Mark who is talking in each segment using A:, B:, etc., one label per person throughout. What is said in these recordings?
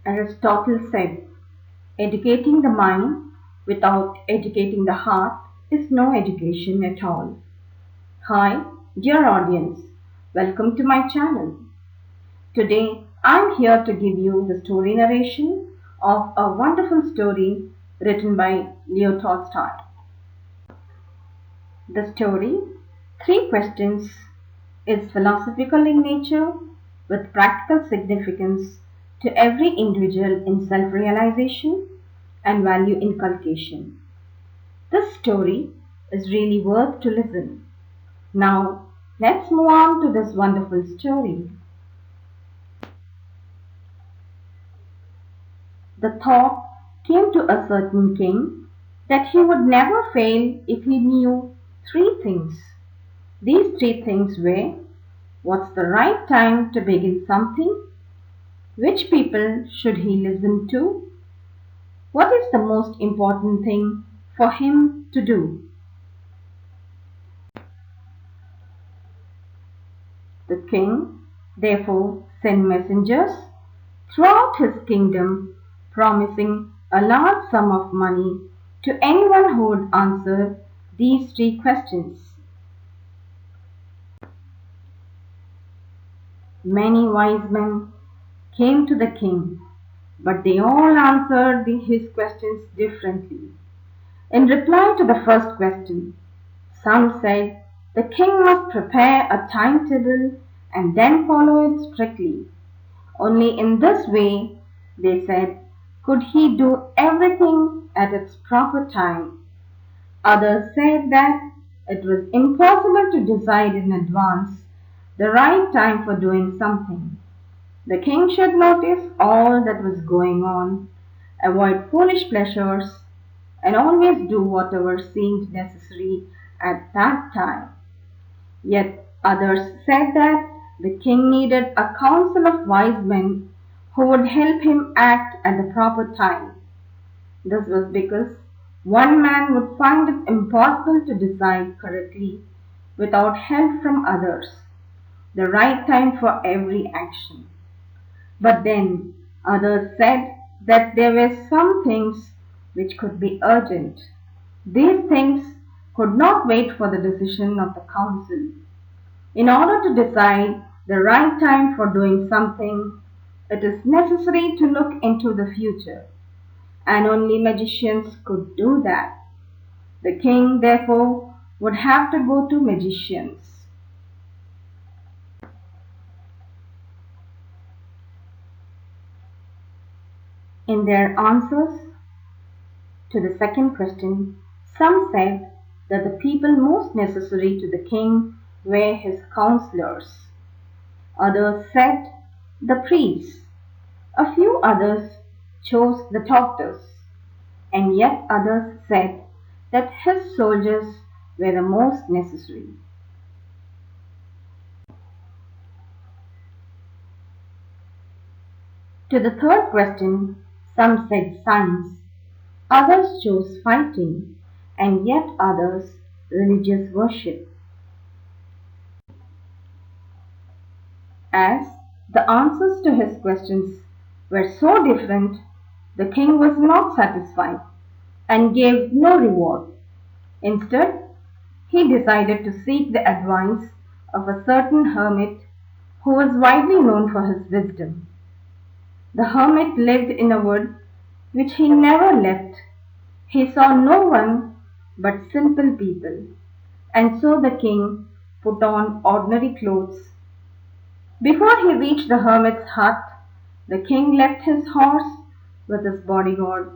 A: Aristotle said, educating the mind without educating the heart is no education at all. Hi, dear audience, welcome to my channel. Today I'm here to give you the story narration of a wonderful story written by Leo Tolstoy. The story, Three Questions, is philosophical in nature with practical significance to every individual in self-realization and value inculcation. This story is really worth to listen. Now, let's move on to this wonderful story. The thought came to a certain king that he would never fail if he knew three things. These three things were: what's the right time to begin something? Which people should he listen to? What is the most important thing for him to do? The king therefore sent messengers throughout his kingdom, promising a large sum of money to anyone who would answer these three questions. Many wise men came to the king, but they all answered his questions differently. In reply to the first question, some said the king must prepare a timetable and then follow it strictly. Only in this way, they said, could he do everything at its proper time. Others said that it was impossible to decide in advance the right time for doing something. The king should notice all that was going on, avoid foolish pleasures, and always do whatever seemed necessary at that time. Yet others said that the king needed a council of wise men who would help him act at the proper time. This was because one man would find it impossible to decide correctly without help from others, the right time for every action. But then others said that there were some things which could be urgent. These things could not wait for the decision of the council. In order to decide the right time for doing something, it is necessary to look into the future, and only magicians could do that. The king, therefore, would have to go to magicians. In their answers to the second question, some said that the people most necessary to the king were his counselors. Others said the priests. A few others chose the doctors, and yet others said that his soldiers were the most necessary. To the third question, some said science, others chose fighting, and yet others religious worship. As the answers to his questions were so different, the king was not satisfied and gave no reward. Instead, he decided to seek the advice of a certain hermit who was widely known for his wisdom. The hermit lived in a wood which he never left. He saw no one but simple people, and so the king put on ordinary clothes. Before he reached the hermit's hut, the king left his horse with his bodyguard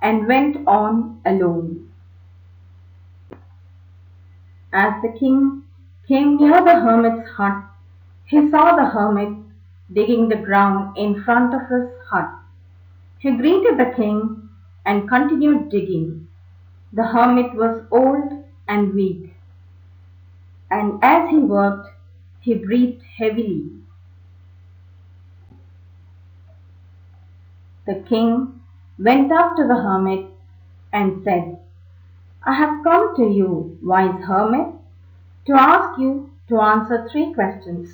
A: and went on alone. As the king came near the hermit's hut, he saw the hermit digging the ground in front of his hut. He greeted the king and continued digging. The hermit was old and weak, and as he worked, he breathed heavily. The king went up to the hermit and said, I have come to you, wise hermit, to ask you to answer three questions.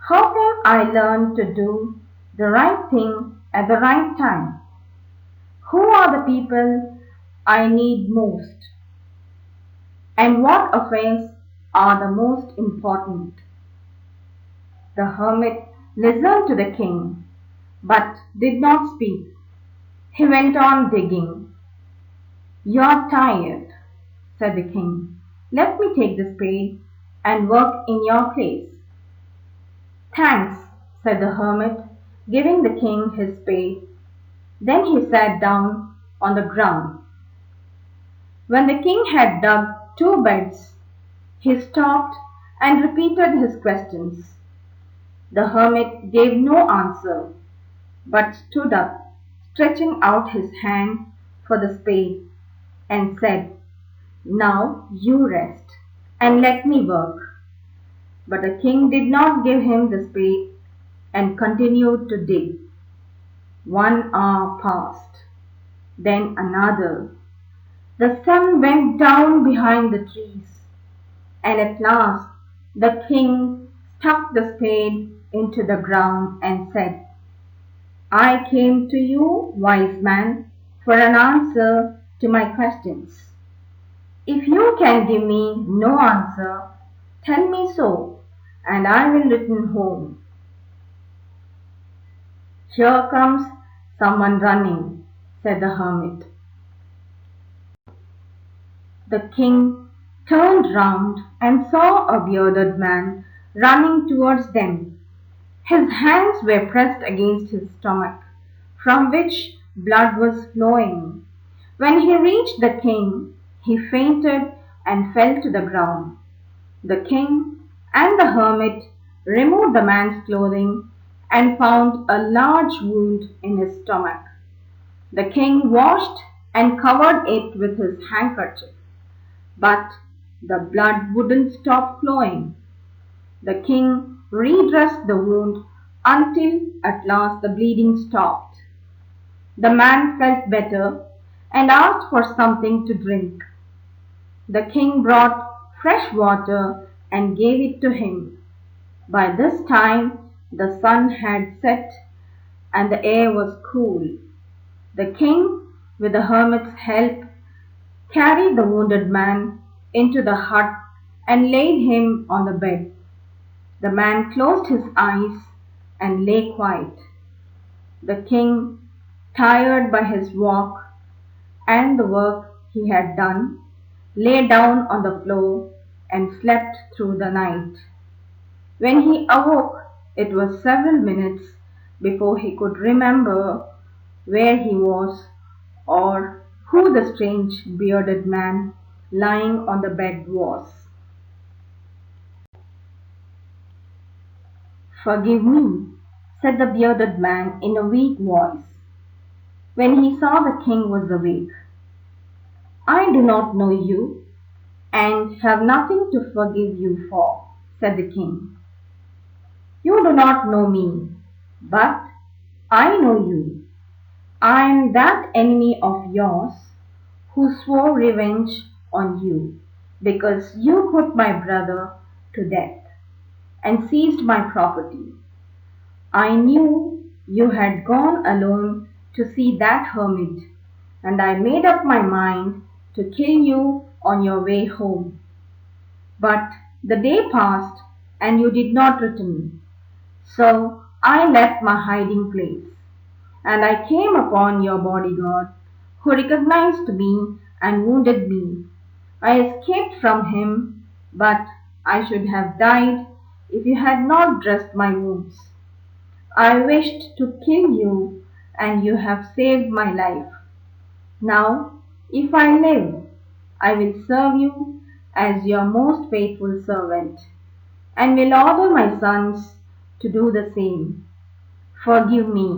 A: How can I learn to do the right thing at the right time. Who are the people I need most? And what affairs are the most important? The hermit listened to the king, but did not speak. He went on digging. "You're tired," said the king. "Let me take the spade and work in your place." "Thanks," said the hermit, giving the king his spade. Then he sat down on the ground. When the king had dug 2 beds, he stopped and repeated his questions. The hermit gave no answer, but stood up, stretching out his hand for the spade, and said, "Now you rest, and let me work." But the king did not give him the spade, and continued to dig. 1 hour passed, then another. The sun went down behind the trees, and at last the king stuck the spade into the ground and said, "I came to you, wise man, for an answer to my questions. If you can give me no answer, tell me so, and I will return home." "Here comes someone running," said the hermit. The king turned round and saw a bearded man running towards them. His hands were pressed against his stomach, from which blood was flowing. When he reached the king, he fainted and fell to the ground. The king and the hermit removed the man's clothing and found a large wound in his stomach. The king washed and covered it with his handkerchief, but the blood wouldn't stop flowing. The king redressed the wound until at last the bleeding stopped. The man felt better and asked for something to drink. The king brought fresh water and gave it to him. By this time the sun had set and the air was cool. The king, with the hermit's help, carried the wounded man into the hut and laid him on the bed. The man closed his eyes and lay quiet. The king, tired by his walk and the work he had done, lay down on the floor and slept through the night. When he awoke, it was several minutes before he could remember where he was or who the strange bearded man lying on the bed was. "Forgive me," said the bearded man in a weak voice, when he saw the king was awake. "I do not know you, and have nothing to forgive you for," said the king. "You do not know me, but I know you. I am that enemy of yours who swore revenge on you because you put my brother to death and seized my property. I knew you had gone alone to see that hermit, and I made up my mind to kill you on your way home. But the day passed and you did not return. So I left my hiding place, and I came upon your bodyguard, who recognized me and wounded me. I escaped from him, but I should have died if you had not dressed my wounds. I wished to kill you, and you have saved my life. Now, if I live, I will serve you as your most faithful servant, and will order my sons to do the same. Forgive me."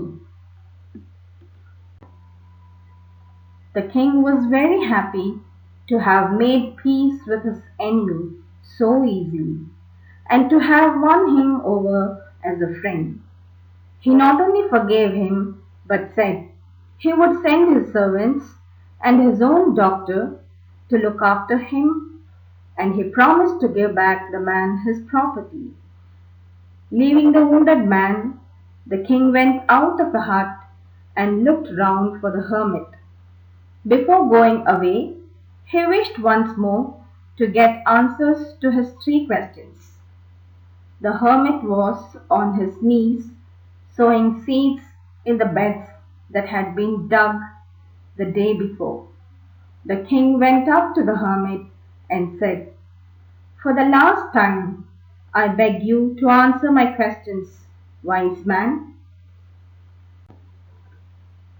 A: The king was very happy to have made peace with his enemy so easily, and to have won him over as a friend. He not only forgave him, but said he would send his servants and his own doctor to look after him, and he promised to give back the man his property. Leaving the wounded man, The king went out of the hut and looked round for the hermit. Before going away, he wished once more to get answers to his 3 questions. The hermit was on his knees, sowing seeds in the beds that had been dug the day before. The king went up to the hermit and said, "For the last time, I beg you to answer my questions, wise man."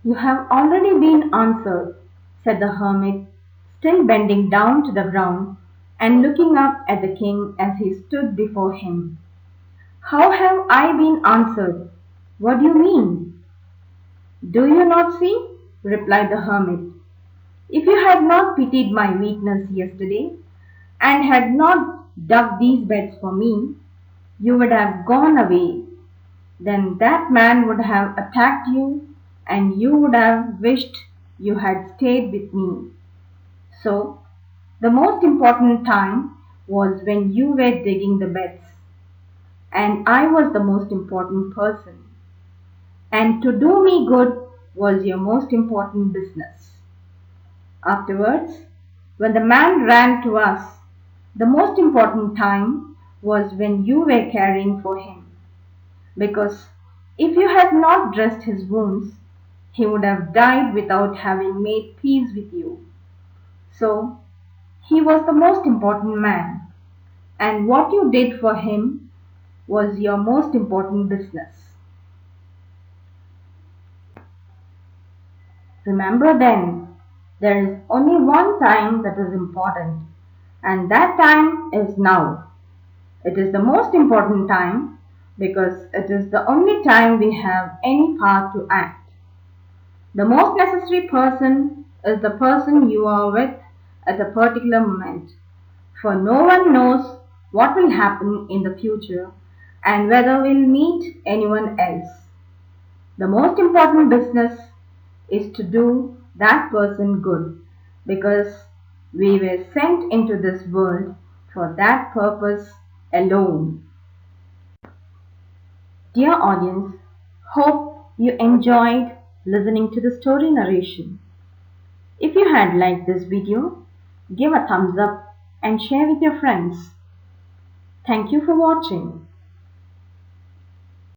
A: "You have already been answered," said the hermit, still bending down to the ground and looking up at the king as he stood before him. "How have I been answered? What do you mean?" "Do you not see?" replied the hermit. "If you had not pitied my weakness yesterday, and had not dug these beds for me, you would have gone away. Then that man would have attacked you, and you would have wished you had stayed with me. So, the most important time was when you were digging the beds, and I was the most important person. And to do me good was your most important business. Afterwards, when the man ran to us, the most important time was when you were caring for him, because if you had not dressed his wounds, he would have died without having made peace with you. So, he was the most important man, and what you did for him was your most important business. Remember then, there is only one time that is important, and that time is now. It is the most important time because it is the only time we have any power to act. The most necessary person is the person you are with at a particular moment, for no one knows what will happen in the future and whether we'll meet anyone else. The most important business is to do that person good, because we were sent into this world for that purpose alone. Dear audience, hope you enjoyed listening to the story narration. If you had liked this video, give a thumbs up and share with your friends. Thank you for watching.